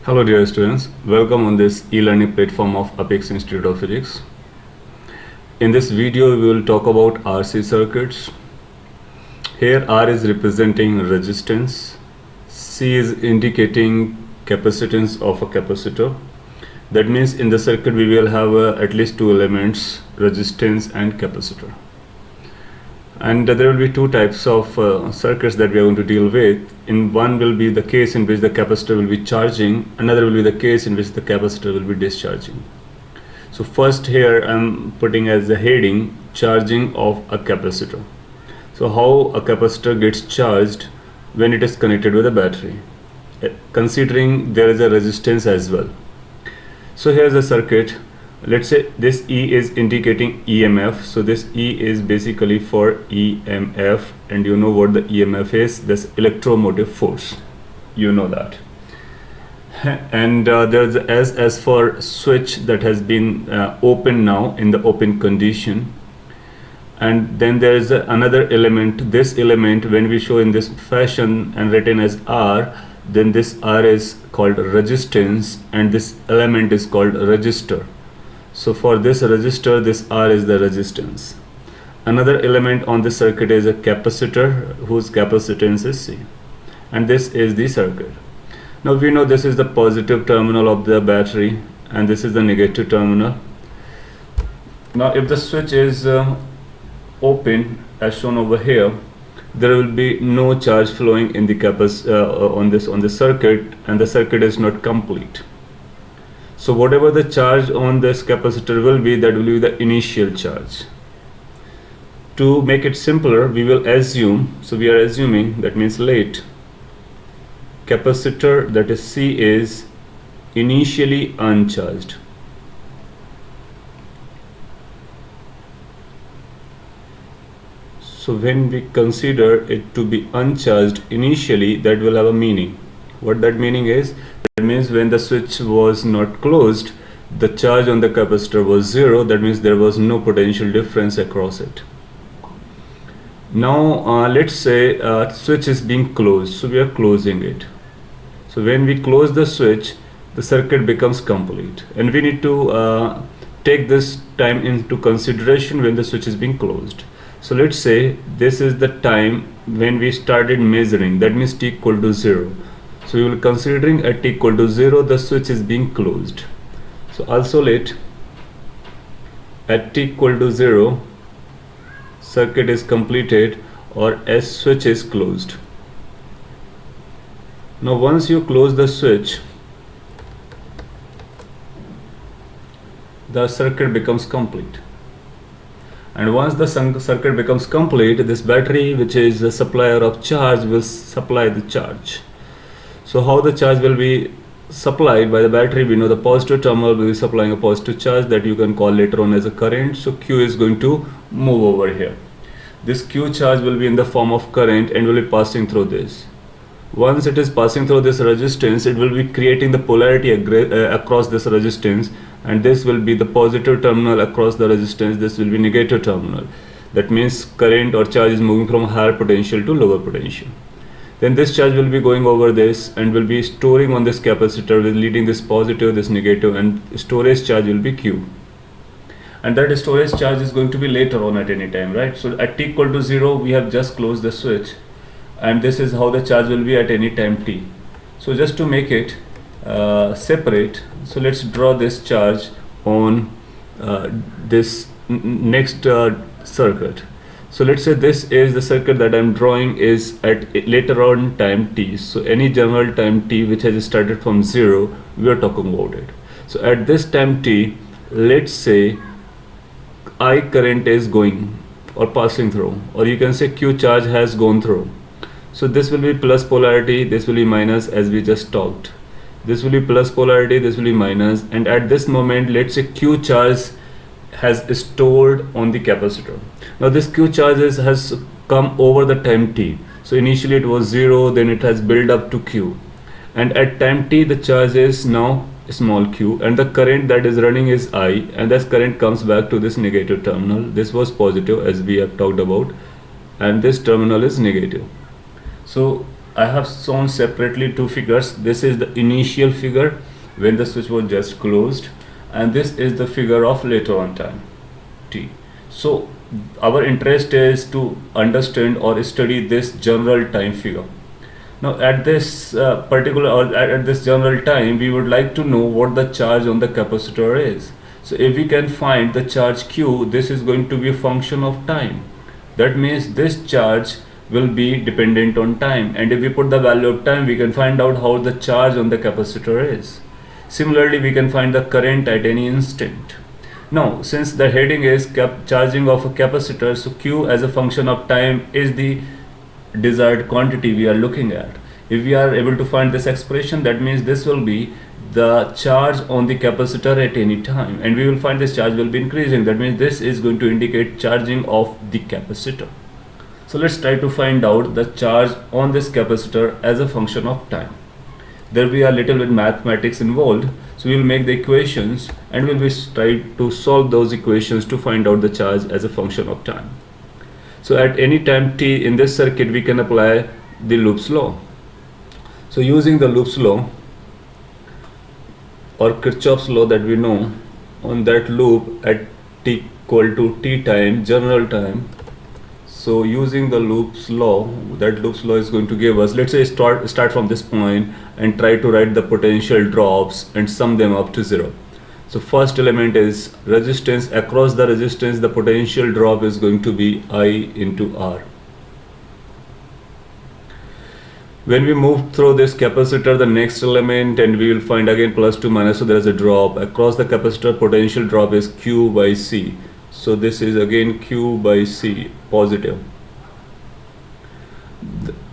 Hello dear students, welcome on this e-learning platform of Apex Institute of Physics. In this video we will talk about RC circuits. Here R is representing resistance, C is indicating capacitance of a capacitor. That means in the circuit we will have at least two elements, resistance and capacitor. And there will be two types of circuits that we are going to deal with. In one will be the case in which the capacitor will be charging, another will be the case in which the capacitor will be discharging. So first here I am putting as a heading charging of a capacitor. So how a capacitor gets charged when it is connected with a battery, considering there is a resistance as well. So here's a circuit. Let's say this E is indicating EMF, so this E is basically for EMF, and you know what the EMF is, this electromotive force, you know that. And there's as for switch that has been open now in the open condition, and then there is another element. This element, when we show in this fashion and written as R, then this R is called resistance and this element is called resistor. So for this resistor, this R is the resistance. Another element on this circuit is a capacitor whose capacitance is C. And this is the circuit. Now we know this is the positive terminal of the battery and this is the negative terminal. Now if the switch is open as shown over here, there will be no charge flowing in the on this circuit, and the circuit is not complete. So whatever the charge on this capacitor will be, that will be the initial charge. To make it simpler, we will assume, so we are assuming, that means let capacitor, that is C, is initially uncharged. So when we consider it to be uncharged initially, that will have a meaning. What that meaning is, that means when the switch was not closed, the charge on the capacitor was 0. That means there was no potential difference across it. Now let's say switch is being closed, so we are closing it. So when we close the switch, the circuit becomes complete, and we need to take this time into consideration when the switch is being closed. So let's say this is the time when we started measuring, that means t equal to 0. So we will considering at t equal to 0, the switch is being closed. So also let at t equal to 0, circuit is completed, or S switch is closed. Now once you close the switch, the circuit becomes complete. And once the circuit becomes complete, this battery, which is the supplier of charge, will supply the charge. So how the charge will be supplied by the battery? We know the positive terminal will be supplying a positive charge that you can call later on as a current. So Q is going to move over here. This Q charge will be in the form of current and will be passing through this. Once it is passing through this resistance, it will be creating the polarity across this resistance, and this will be the positive terminal across the resistance, this will be negative terminal. That means current or charge is moving from higher potential to lower potential. Then this charge will be going over this and will be storing on this capacitor, with leading this positive, this negative, and storage charge will be Q. And that storage charge is going to be later on at any time, right? So at t equal to 0, we have just closed the switch, and this is how the charge will be at any time t. So just to make it separate, so let's draw this charge on this next circuit. So let's say this is the circuit that I'm drawing is at later on time t. So any general time t which has started from 0, we are talking about it. So at this time t, let's say I current is going or passing through, or you can say Q charge has gone through. So this will be plus polarity, this will be minus, as we just talked. This will be plus polarity, this will be minus, and at this moment, let's say Q charge has stored on the capacitor. Now this Q charge has come over the time t. So initially it was 0, then it has built up to Q, and at time t the charge is now small q, and the current that is running is I, and this current comes back to this negative terminal. This was positive as we have talked about, and this terminal is negative. So I have shown separately two figures. This is the initial figure when the switch was just closed, and this is the figure of later on time t. So our interest is to understand or study this general time figure. Now at this particular or at this general time, we would like to know what the charge on the capacitor is. So if we can find the charge q, this is going to be a function of time. That means this charge will be dependent on time, and if we put the value of time, we can find out how the charge on the capacitor is. Similarly, we can find the current at any instant. Now, since the heading is charging of a capacitor, so q as a function of time is the desired quantity we are looking at. If we are able to find this expression, that means this will be the charge on the capacitor at any time, and we will find this charge will be increasing. That means this is going to indicate charging of the capacitor. So let's try to find out the charge on this capacitor as a function of time. There will be a little bit mathematics involved, so we will make the equations and we will try to solve those equations to find out the charge as a function of time. So at any time t in this circuit, we can apply the Loops law. So using the Loops law or Kirchhoff's law that we know, on that loop at t equal to t time, general time. So using the Loops law, that Loops law is going to give us, let's say start from this point and try to write the potential drops and sum them up to 0. So first element is resistance. Across the resistance, the potential drop is going to be I into R. When we move through this capacitor, the next element, and we will find again plus to minus, so there is a drop. Across the capacitor, potential drop is Q by C. So this is again Q by C, positive.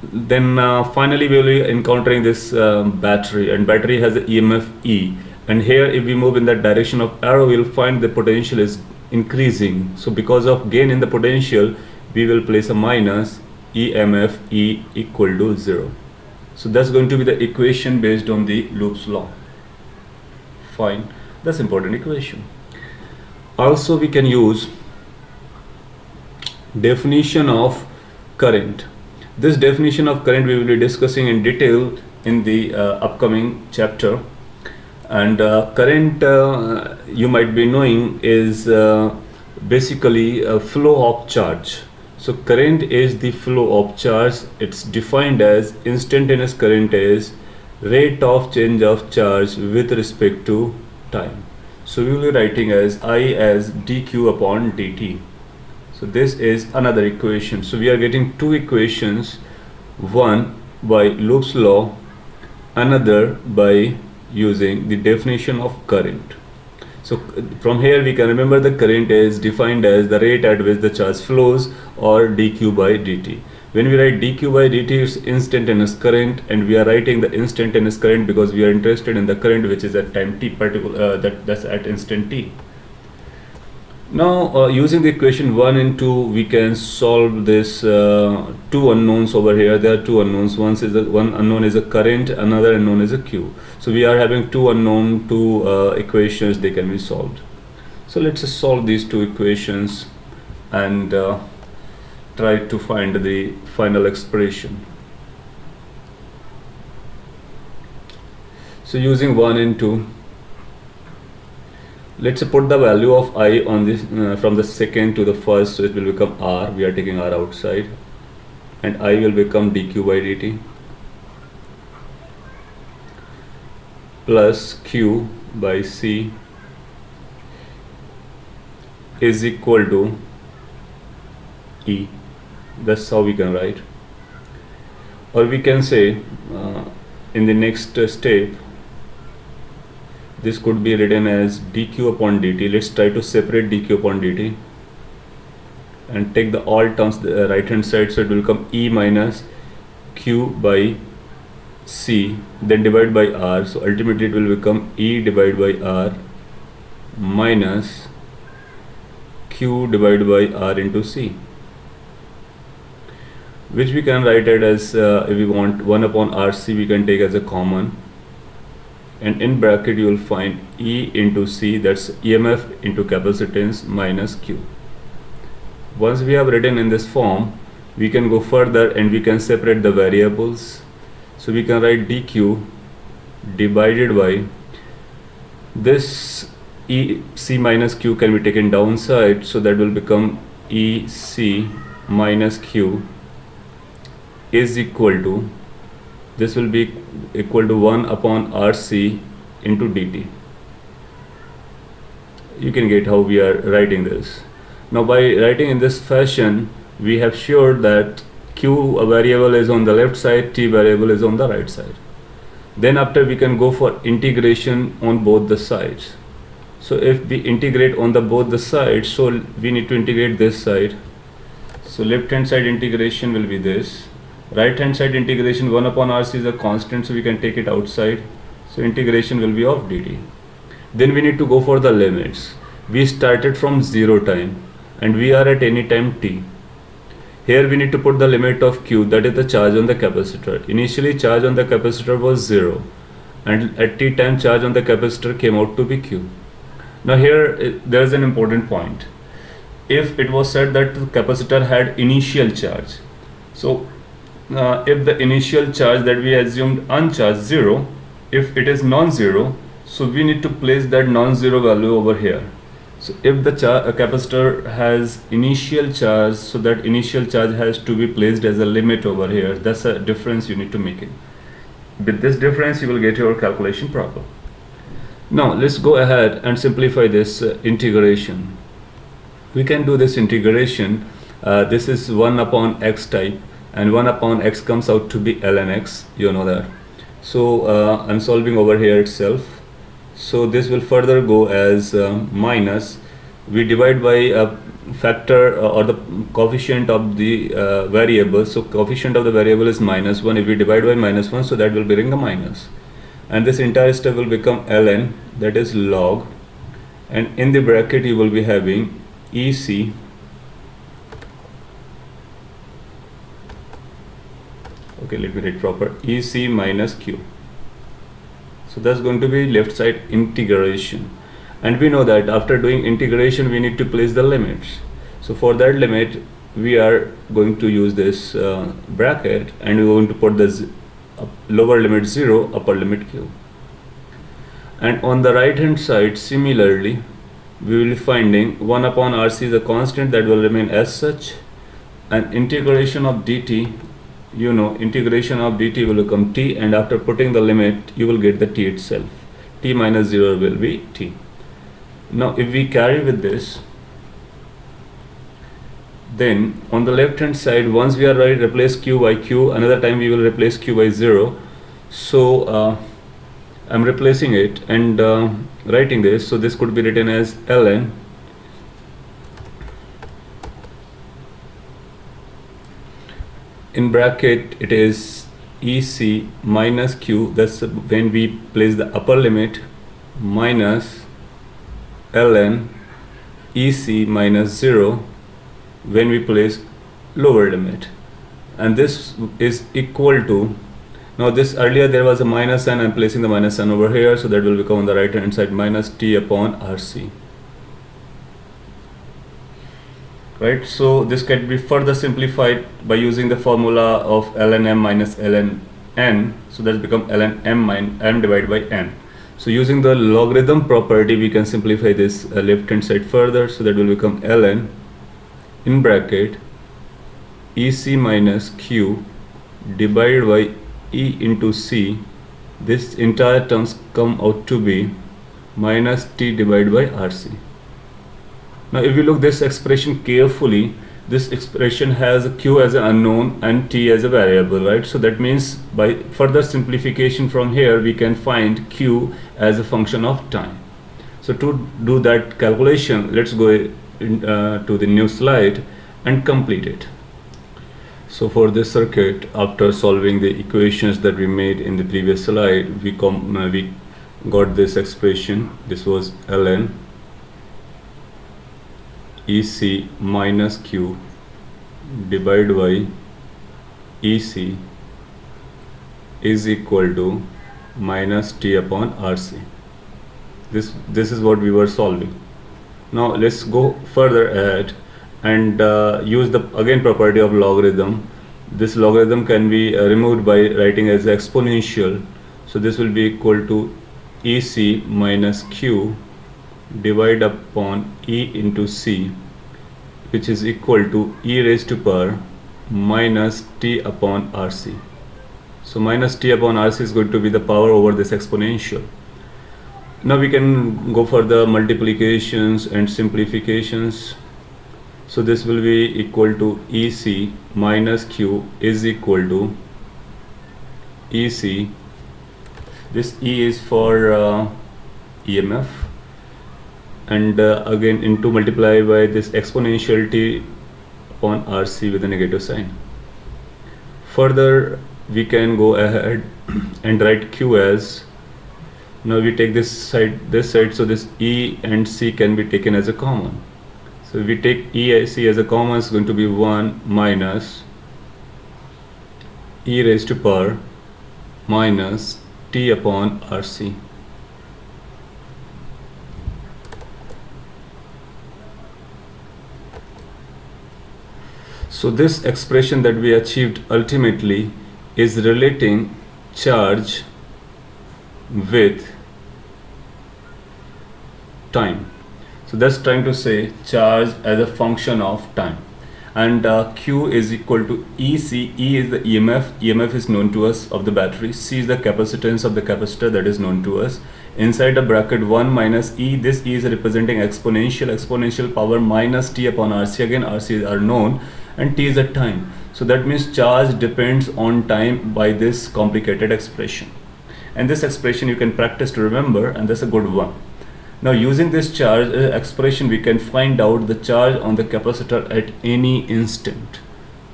Then finally we will be encountering this battery, and battery has an EMF E. And here if we move in that direction of arrow, we will find the potential is increasing. So because of gain in the potential, we will place a minus, EMF E equal to 0. So that's going to be the equation based on the Loops law. Fine, that's important equation. Also we can use definition of current. This definition of current we will be discussing in detail in the upcoming chapter. And current, you might be knowing, is basically a flow of charge. So current is the flow of charge. It's defined as instantaneous current is rate of change of charge with respect to time. So we will be writing as I as dq upon dt. So this is another equation. So we are getting two equations, one by Loops law, another by using the definition of current. So from here we can remember the current is defined as the rate at which the charge flows, or dq by dt. When we write dq by dt, it's instantaneous current, and we are writing the instantaneous current because we are interested in the current which is at time t, particular that's at instant t. Now using the equation 1 and 2, we can solve this two unknowns over here. There are two unknowns. One unknown is a current, another unknown is a q. So we are having two unknown, two equations, they can be solved. So let's just solve these two equations and try to find the final expression. So using 1 and 2, let's put the value of I on this from the second to the first, so it will become R. We are taking R outside, and I will become dq by dt plus q by c is equal to E. That's how we can write. Or we can say in the next step, this could be written as dq upon dt. Let's try to separate dq upon dt and take the all terms the right hand side, so it will become E minus q by c, then divide by r. So ultimately it will become E divided by r minus q divided by r into c, which we can write it as if we want 1 upon rc, we can take as a common, and in bracket you will find E into C, that's EMF into capacitance minus Q. Once we have written in this form, we can go further and we can separate the variables. So we can write dq divided by this EC minus Q can be taken downside, so that will become EC minus Q is equal to, this will be equal to 1 upon RC into dt. You can get how we are writing this. Now by writing in this fashion, we have sure that Q a variable is on the left side, T variable is on the right side. Then after we can go for integration on both the sides. So if we integrate on both the sides, so we need to integrate this side. So left hand side integration will be this. Right hand side integration, 1 upon RC is a constant, so we can take it outside. So integration will be of dt. Then we need to go for the limits. We started from 0 time and we are at any time t. Here we need to put the limit of Q, that is the charge on the capacitor. Initially charge on the capacitor was 0 and at t time charge on the capacitor came out to be Q. Now here there is an important point. If it was said that the capacitor had initial charge, so if the initial charge that we assumed uncharged 0, if it is non-zero, so we need to place that non-zero value over here. So if the capacitor has initial charge, so that initial charge has to be placed as a limit over here. That's a difference you need to make it. With this difference you will get your calculation proper. Now let's go ahead and simplify this integration. We can do this integration. This is 1 upon x type, and 1 upon x comes out to be ln x, you know that. So I'm solving over here itself. So this will further go as minus, we divide by a factor or the coefficient of the variable. So coefficient of the variable is -1. If we divide by -1, so that will bring a minus, and this entire step will become ln, that is log, and in the bracket you will be having EC okay, let me write proper, EC minus Q. So that's going to be left side integration, and we know that after doing integration we need to place the limits. So for that limit we are going to use this bracket, and we're going to put this lower limit 0, upper limit Q. And on the right hand side similarly we will be finding 1 upon RC is a constant that will remain as such, and integration of dt, you know, integration of dt will become t, and after putting the limit you will get the t itself. T minus 0 will be t. Now if we carry with this, then on the left hand side, once we are replace Q by Q, another time we will replace Q by 0. So I'm replacing it and writing this. So this could be written as ln in bracket, it is EC minus Q, that's when we place the upper limit, minus ln EC minus 0 when we place lower limit, and this is equal to, now this earlier there was a minus sign, I'm placing the minus sign over here, so that will become on the right hand side minus T upon RC. Right, so this can be further simplified by using the formula of ln m minus ln n, so that's become ln m divided by n. So using the logarithm property we can simplify this left hand side further, so that will become ln in bracket EC minus Q divided by E into C. This entire terms come out to be minus T divided by RC. Now if you look this expression carefully, this expression has Q as an unknown and T as a variable, right? So that means by further simplification from here we can find Q as a function of time. So to do that calculation, let's go to the new slide and complete it. So for this circuit, after solving the equations that we made in the previous slide, we got this expression. This was ln EC minus Q divided by EC is equal to minus T upon RC. This is what we were solving. Now let's go further ahead and use the again property of logarithm. This logarithm can be removed by writing as exponential. So this will be equal to EC minus Q divided upon E into C, which is equal to e raised to power minus t upon RC. So minus t upon RC is going to be the power over this exponential. Now we can go for the multiplications and simplifications. So this will be equal to EC minus Q is equal to EC. This E is for EMF, and again into multiply by this exponential t upon RC with a negative sign. Further, we can go ahead and write Q as, now we take this side, so this E and C can be taken as a common. So if we take E and C as a common, it's going to be 1 minus e raised to power minus t upon RC. So this expression that we achieved ultimately is relating charge with time. So that's trying to say charge as a function of time. And Q is equal to EC. E is the EMF. EMF is known to us of the battery. C is the capacitance of the capacitor, that is known to us. Inside the bracket 1 minus E, this E is representing exponential power minus t upon RC. Again, RC are known, and t is the time. So that means charge depends on time by this complicated expression. And this expression you can practice to remember, and that's a good one. Now using this charge expression, we can find out the charge on the capacitor at any instant,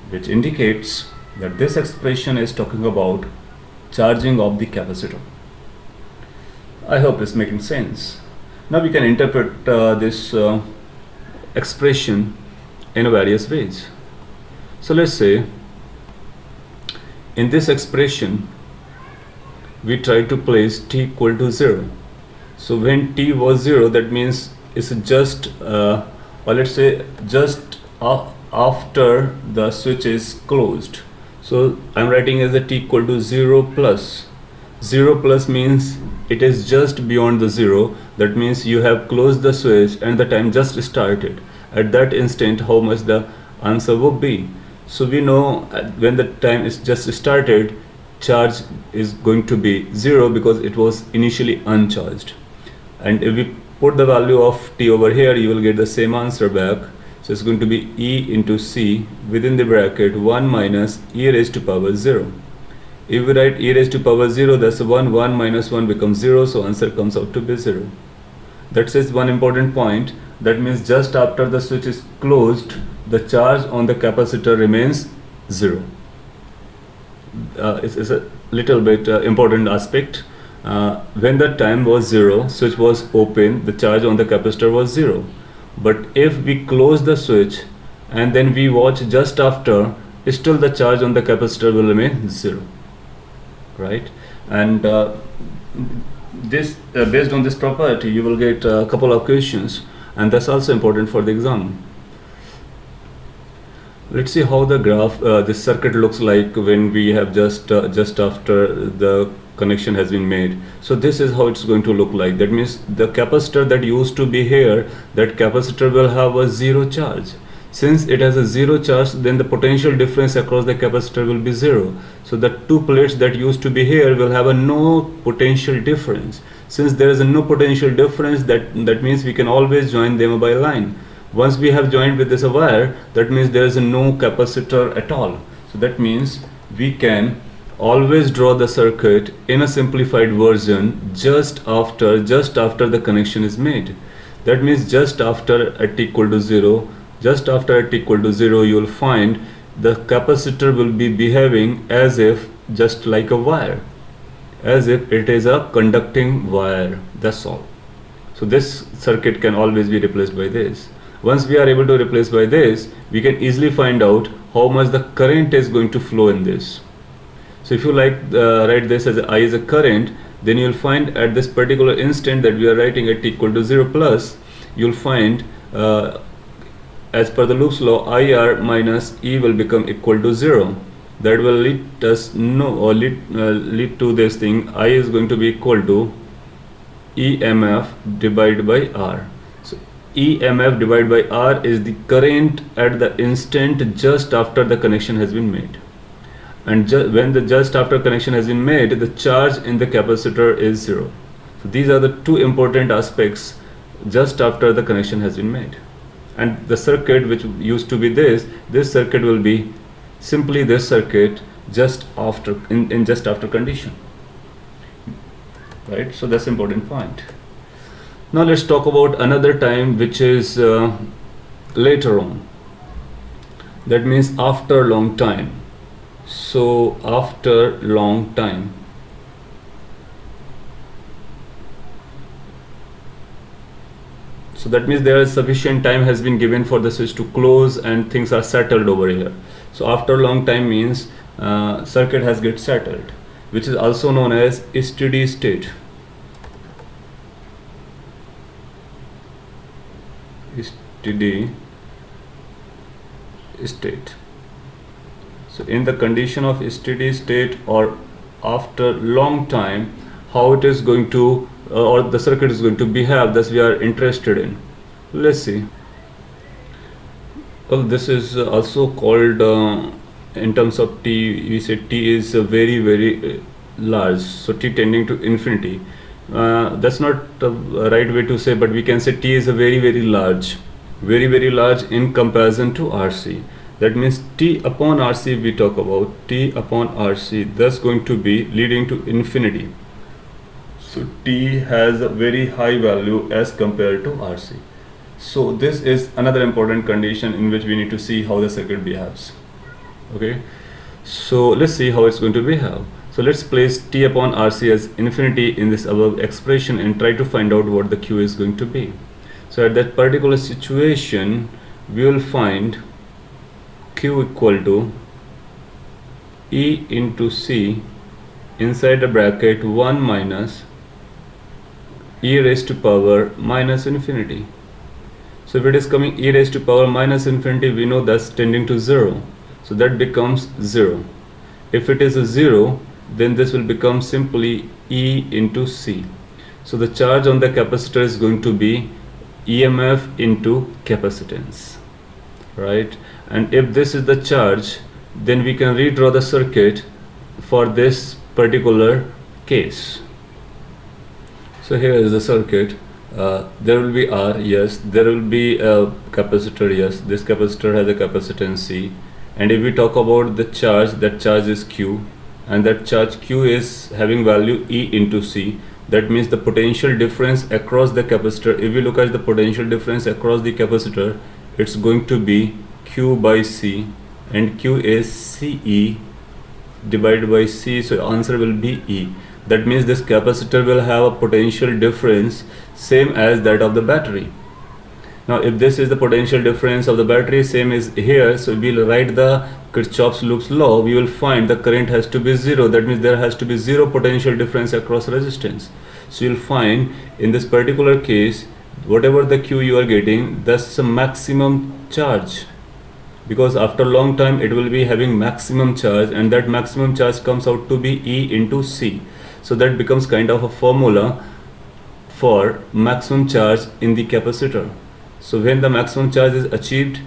which indicates that this expression is talking about charging of the capacitor. I hope it's making sense. Now we can interpret this expression in various ways. So let's say in this expression we try to place t equal to 0. So when t was 0, that means it's just or let's say just after the switch is closed. So I'm writing as a t equal to 0 plus. 0 plus means it is just beyond the 0. That means you have closed the switch and the time just started. At that instant, how much the answer would be. So we know when the time is just started, charge is going to be 0 because it was initially uncharged. And if we put the value of t over here, you will get the same answer back. So it's going to be E into C within the bracket 1 minus e raised to power 0. If we write e raised to power 0, that's 1 minus 1 becomes 0, so answer comes out to be 0. That says one important point. That means just after the switch is closed, the charge on the capacitor remains 0. It's a little bit important aspect. When the time was 0, switch was open, the charge on the capacitor was 0. But if we close the switch and then we watch just after, still the charge on the capacitor will remain 0, right? And this based on this property, you will get a couple of questions, and that's also important for the exam. Let's see how the graph, this circuit looks like when we have just after the connection has been made. So this is how it's going to look like. That means the capacitor that used to be here, that capacitor will have a 0 charge. Since it has a 0 charge, then the potential difference across the capacitor will be 0. So the two plates that used to be here will have a no potential difference. Since there is a no potential difference, that means we can always join them by line. Once we have joined with this wire, that means there is no capacitor at all. So that means we can always draw the circuit in a simplified version just after the connection is made. That means just after at t equal to 0, just after at t equal to 0, you will find the capacitor will be behaving as if just like a wire, as if it is a conducting wire. That's all. So this circuit can always be replaced by this. Once we are able to replace by this, we can easily find out how much the current is going to flow in this. So if you write this as I is a current, then you'll find at this particular instant that we are writing at t equal to 0 plus, you'll find as per the Loops law, IR minus E will become equal to 0. that will lead us lead to this thing. I is going to be equal to EMF divided by R. So EMF divided by R is the current at the instant just after the connection has been made. And when the just after connection has been made, the charge in the capacitor is 0. So these are the two important aspects just after the connection has been made. And the circuit which used to be this circuit will be simply this circuit just after in just after condition, right? So that's important point. Now let's talk about another time, which is later on. That means after long time. So after long time, so that means there is sufficient time has been given for the switch to close and things are settled over here. So after long time means circuit has get settled, which is also known as steady state. Steady state. So in the condition of steady state or after long time, how it is going to or the circuit is going to behave, thus we are interested in. Let's see. Well, this is also called in terms of t, we say t is very large, so t tending to infinity. That's not the right way to say, but we can say t is a very large in comparison to RC. That means t upon RC, we talk about t upon RC, thus going to be leading to infinity. So t has a very high value as compared to RC. So this is another important condition in which we need to see how the circuit behaves. Okay, so let's see how it's going to behave. So let's place t upon RC as infinity in this above expression and try to find out what the Q is going to be. So at that particular situation, we will find Q equal to E into C inside the bracket 1 minus e raised to power minus infinity. So if it is coming e raised to power minus infinity, we know that's tending to 0. So that becomes 0. If it is a 0, then this will become simply E into C. So the charge on the capacitor is going to be EMF into capacitance, right? And if this is the charge, then we can redraw the circuit for this particular case. So here is the circuit. There will be R, yes. There will be a capacitor, yes. This capacitor has a capacitance C. And if we talk about the charge, that charge is Q, and that charge Q is having value E into C. That means the potential difference across the capacitor, if we look at the potential difference across the capacitor, it's going to be Q by C, and Q is CE divided by C, so answer will be E. That means this capacitor will have a potential difference same as that of the battery. Now if this is the potential difference of the battery, same is here, so we'll write the Kirchhoff's Loops law. We will find the current has to be 0. That means there has to be 0 potential difference across resistance. So you'll find in this particular case, whatever the Q you are getting, that's a maximum charge, because after long time it will be having maximum charge, and that maximum charge comes out to be E into C. So that becomes kind of a formula for maximum charge in the capacitor. So when the maximum charge is achieved,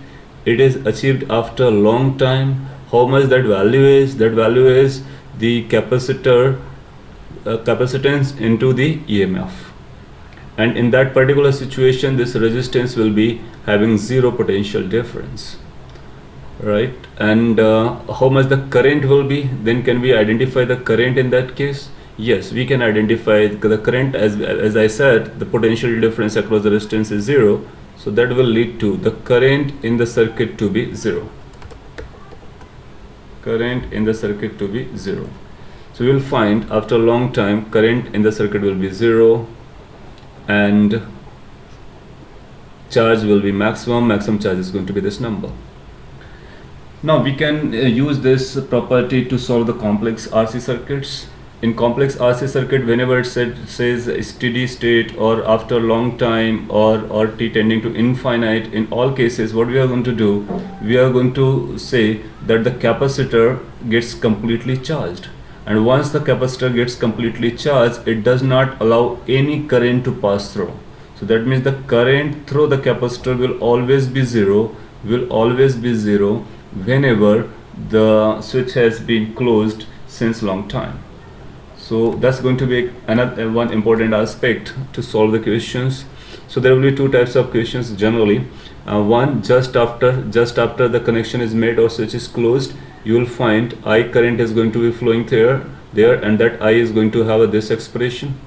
it is achieved after a long time. How much that value is? That value is the capacitor capacitance into the EMF. And in that particular situation, this resistance will be having 0 potential difference, right? And how much the current will be? Then can we identify the current in that case? Yes, we can identify the current as I said, the potential difference across the resistance is 0. So that will lead to the current in the circuit to be 0. Current in the circuit to be 0. So we will find after a long time current in the circuit will be 0 and charge will be maximum charge is going to be this number. Now we can use this property to solve the complex RC circuits. in complex RC circuit, whenever it says steady state or after long time or t tending to infinite, in all cases what we are going to do, we are going to say that the capacitor gets completely charged, and once the capacitor gets completely charged, it does not allow any current to pass through. So that means the current through the capacitor will always be zero, whenever the switch has been closed since long time. So that's going to be another one important aspect to solve the questions. So there will be two types of questions generally. One, just after the connection is made or switch is closed, you will find I current is going to be flowing there, and that I is going to have this expression,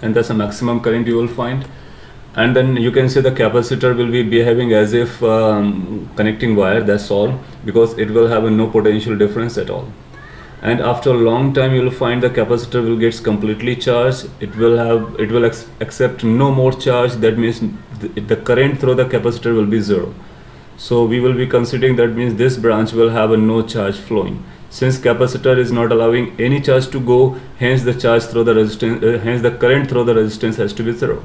and that's a maximum current you will find. And then you can say the capacitor will be behaving as if connecting wire, that's all, because it will have no potential difference at all. And after a long time you will find the capacitor will get completely charged, it will accept no more charge. That means the current through the capacitor will be zero. So we will be considering that means this branch will have a no charge flowing. Since capacitor is not allowing any charge to go, hence the charge through the resistance, hence the current through the resistance has to be zero.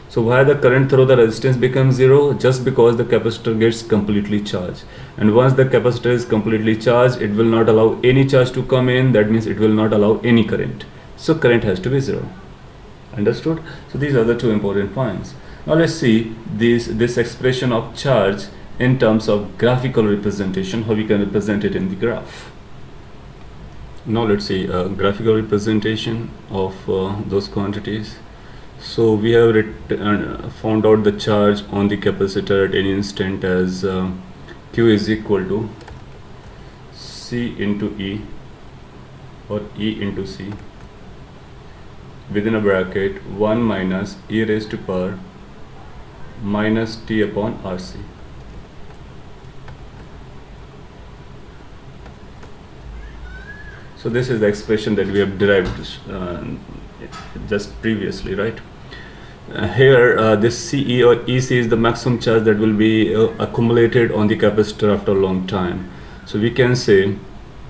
So why the current through the resistance becomes zero? Just because the capacitor gets completely charged, and once the capacitor is completely charged, it will not allow any charge to come in. That means it will not allow any current, so current has to be zero. Understood? So these are the two important points. Now let's see this expression of charge in terms of graphical representation, how we can represent it in the graph. Now let's see graphical representation of those quantities. So we have found out the charge on the capacitor at any instant as Q is equal to C into E or E into C within a bracket 1 minus e raised to power minus T upon RC. So this is the expression that we have derived just previously, right? Here this CE or EC is the maximum charge that will be accumulated on the capacitor after a long time. So we can say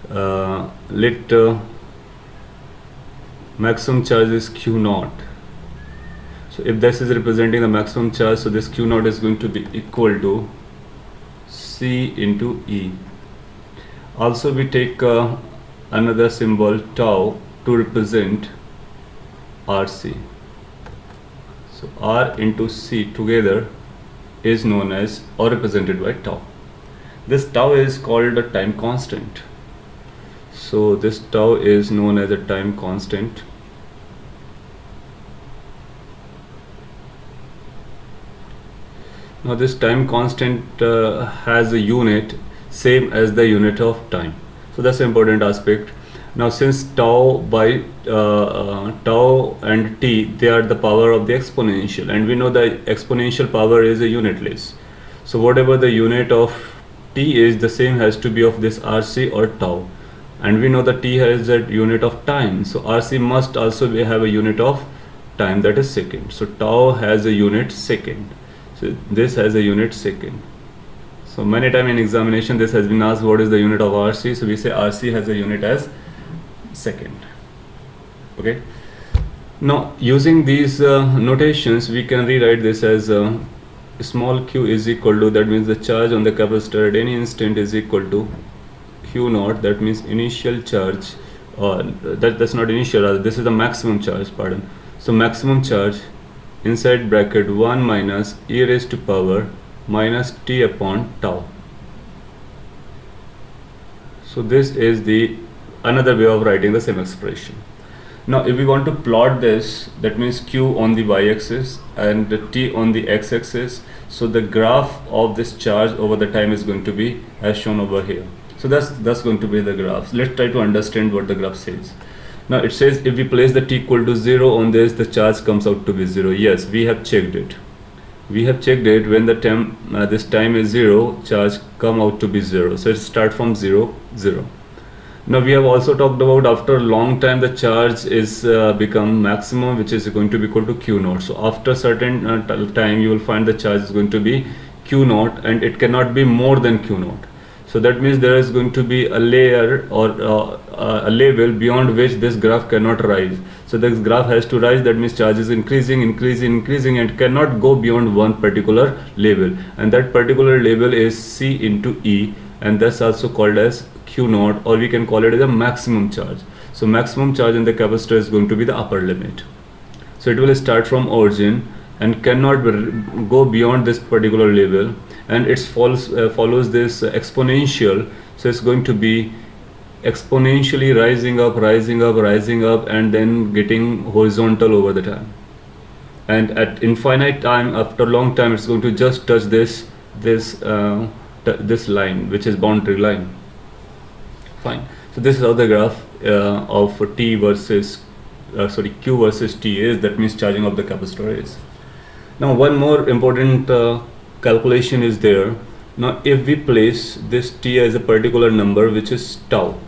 let maximum charge is Q naught. So if this is representing the maximum charge, so this Q naught is going to be equal to C into E. Also we take another symbol tau to represent RC. So R into C together is known as or represented by tau. This tau is called a time constant. So this tau is known as a time constant. Now this time constant has a unit same as the unit of time. So that's an important aspect. Now since tau by tau and t, they are the power of the exponential, and we know the exponential power is a unitless. So whatever the unit of t is, the same has to be of this RC or tau, and we know that t has a unit of time, so RC must also have a unit of time, that is second. So tau has a unit second, so this has a unit second. So many times in examination this has been asked what is the unit of RC, so we say RC has a unit as second. Okay, now using these notations we can rewrite this as small q is equal to, that means the charge on the capacitor at any instant is equal to Q naught, that means initial charge, that's not initial, rather this is the maximum charge, pardon. So maximum charge inside bracket 1 minus e raised to power minus t upon tau. So this is the another way of writing the same expression. Now if we want to plot this, that means q on the y-axis and the t on the x-axis, so the graph of this charge over the time is going to be as shown over here. So that's going to be the graph. Let's try to understand what the graph says. Now it says if we place the t equal to 0 on this, the charge comes out to be 0. Yes, we have checked it. We have checked it. When the time this time is 0, charge come out to be 0. So it start from 0, 0. Now we have also talked about after a long time the charge is become maximum, which is going to be equal to Q naught. So after certain time you will find the charge is going to be Q naught, and it cannot be more than Q naught. So that means there is going to be a layer or a level beyond which this graph cannot rise. So this graph has to rise, that means charge is increasing and cannot go beyond one particular level, and that particular level is C into E, and that's also called as Q naught, or we can call it as a maximum charge. So maximum charge in the capacitor is going to be the upper limit. So it will start from origin and cannot go beyond this particular level, and it follows this exponential. So it's going to be exponentially rising up, and then getting horizontal over the time, and at infinite time, after long time, it's going to just touch this line, which is boundary line. Fine. So this is how the graph of Q versus T is, that means charging of the capacitor is. Now one more important calculation is there. Now if we place this T as a particular number, which is tau,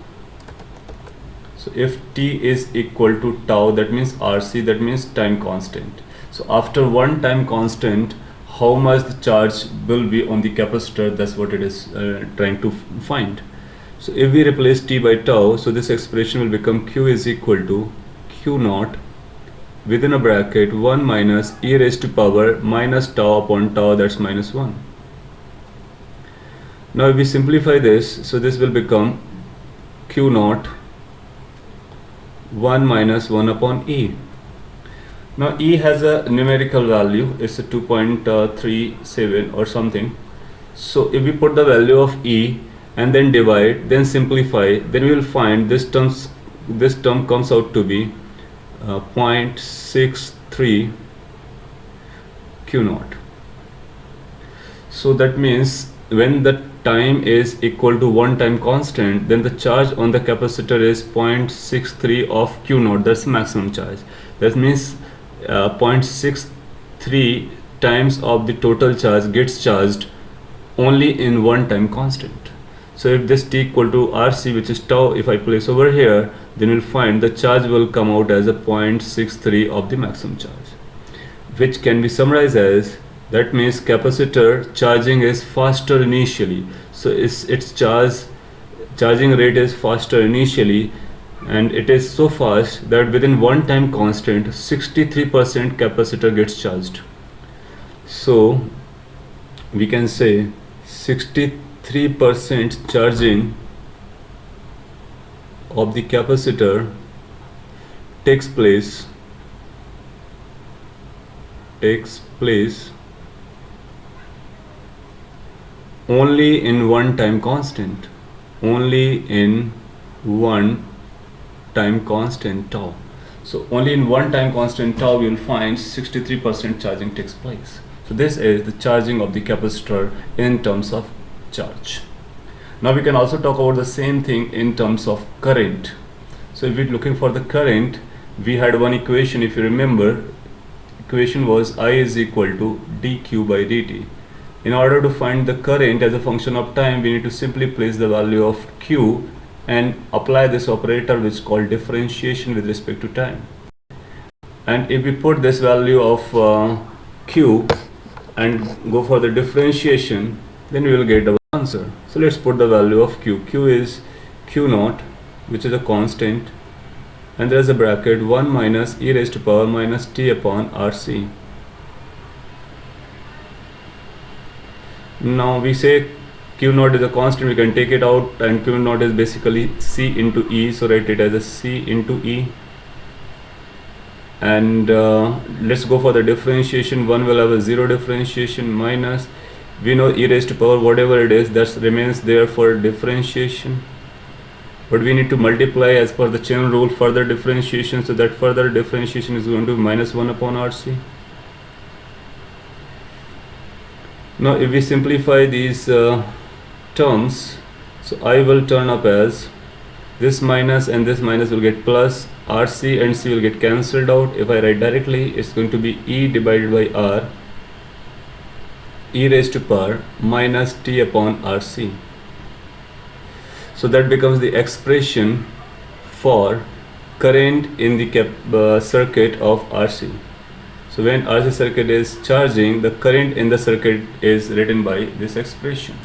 so if T is equal to tau, that means RC, that means time constant. So after one time constant, how much the charge will be on the capacitor, that's what it is trying to find. So if we replace T by tau, so this expression will become Q is equal to Q naught within a bracket 1 minus e raised to power minus tau upon tau, that's minus 1. Now if we simplify this, so this will become Q naught 1 minus 1 upon E. Now E has a numerical value, it's a 2.37 or something. So if we put the value of E and then divide, then simplify, then we will find this term comes out to be 0.63 Q naught. So that means when the time is equal to one time constant, then the charge on the capacitor is 0.63 of Q naught, that's maximum charge. That means 0.63 times of the total charge gets charged only in one time constant. So if this T equal to RC, which is tau, if I place over here, then we'll find the charge will come out as a 0.63 of the maximum charge, which can be summarized as, that means capacitor charging is faster initially. So its charging rate is faster initially, and it is so fast that within one time constant 63% capacitor gets charged. So we can say 63% charging of the capacitor takes place only in one time constant, tau. So only in one time constant tau we will find 63% charging takes place. So this is the charging of the capacitor in terms of charge. Now we can also talk about the same thing in terms of current. So if we're looking for the current, we had one equation, if you remember. Equation was I is equal to dq by dt. In order to find the current as a function of time, we need to simply place the value of q and apply this operator which is called differentiation with respect to time. And if we put this value of q and go for the differentiation, then we will get the answer. So let's put the value of q. Q is q naught, which is a constant, and there is a bracket 1 minus e raised to power minus t upon RC. Now we say q naught is a constant, we can take it out, and q naught is basically C into E, so write it as a C into E. And let's go for the differentiation. One will have a zero differentiation minus, we know e raised to power whatever it is, that remains there for differentiation, but we need to multiply as per the chain rule further differentiation, so that further differentiation is going to be minus 1 upon RC. Now if we simplify these terms, so I will turn up as this minus and this minus will get plus, RC and C will get cancelled out. If I write directly, it's going to be E divided by R, e raised to power minus t upon RC. So that becomes the expression for current in the circuit of RC. So when RC circuit is charging, the current in the circuit is written by this expression.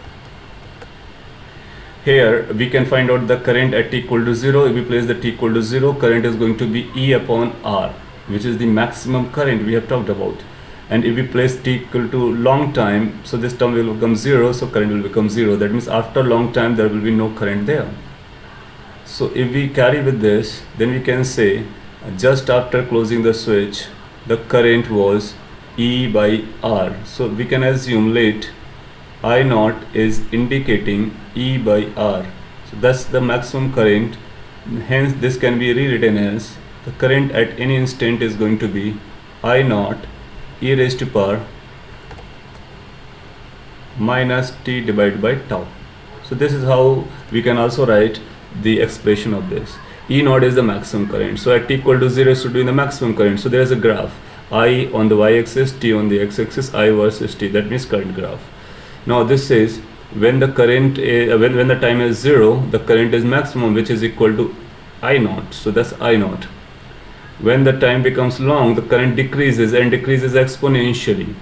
here we can find out the current at t equal to 0. If we place the t equal to 0, current is going to be E upon R, which is the maximum current we have talked about. And if we place t equal to long time, so this term will become 0, so current will become 0. That means after long time there will be no current there. So if we carry with this, then we can say just after closing the switch, the current was E by R. So we can assume let I naught is indicating E by R. So that's the maximum current. Hence this can be rewritten as the current at any instant is going to be I naught e raised to power minus t divided by tau. So this is how we can also write the expression of this. E naught is the maximum current. So at t equal to 0 should be the maximum current. So there is a graph. I on the y-axis, t on the x-axis, I versus t. That means current graph. Now this says when the current when the time is 0, the current is maximum, which is equal to I naught. So that's I naught. When the time becomes long, the current decreases and decreases exponentially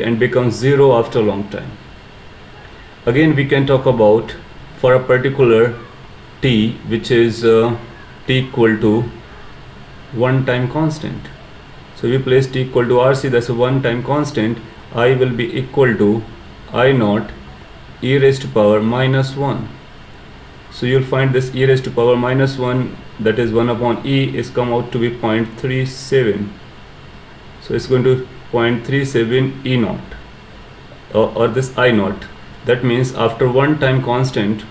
and becomes 0 after long time. Again we can talk about for a particular t, which is t equal to one time constant. So we place t equal to RC, that's a one time constant. I will be equal to I naught e raised to power minus 1. So you'll find this e raised to power minus 1, that is 1 upon e, is come out to be 0.37. So it's going to be 0.37 e naught or this I naught. That means after one time constant,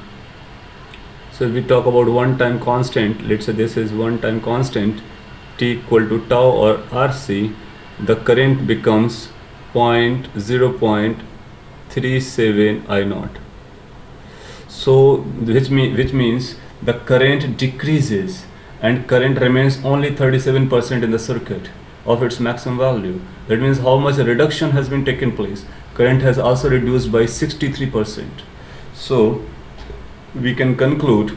so if we talk about one time constant, let's say this is one time constant t equal to tau or RC, the current becomes 0.37 I naught. So which means the current decreases and current remains only 37% in the circuit of its maximum value. That means how much reduction has been taken place. Current has also reduced by 63%. So we can conclude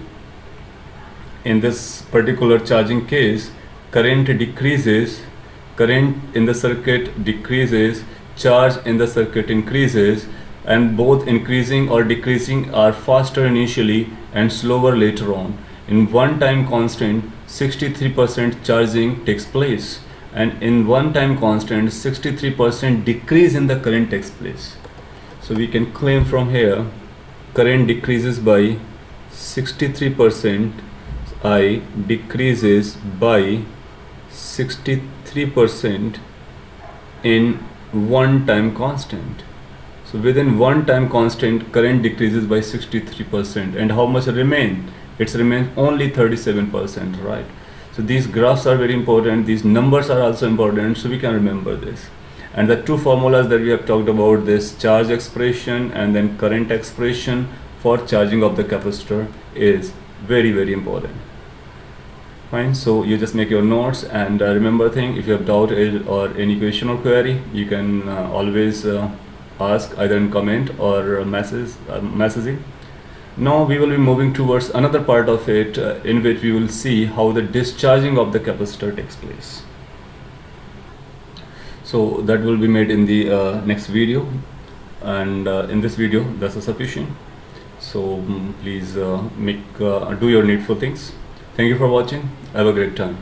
in this particular charging case, current decreases, current in the circuit decreases, charge in the circuit increases, and both increasing or decreasing are faster initially and slower later on. In one time constant, 63% charging takes place, and in one time constant, 63% decrease in the current takes place. So we can claim from here current decreases by 63%, I decreases by 63% in one time constant. So within one time constant, current decreases by 63%, and how much remain? It remains only 37%, right? So these graphs are very important, these numbers are also important, so we can remember this. And the two formulas that we have talked about, this charge expression and then current expression for charging of the capacitor, is very, very important. Fine, so you just make your notes, and remember thing, if you have doubt or any question or query, you can always ask either in comment or messaging. Now we will be moving towards another part of it in which we will see how the discharging of the capacitor takes place. So that will be made in the next video, and in this video that's sufficient. So please do your needful things. Thank you for watching. Have a great time.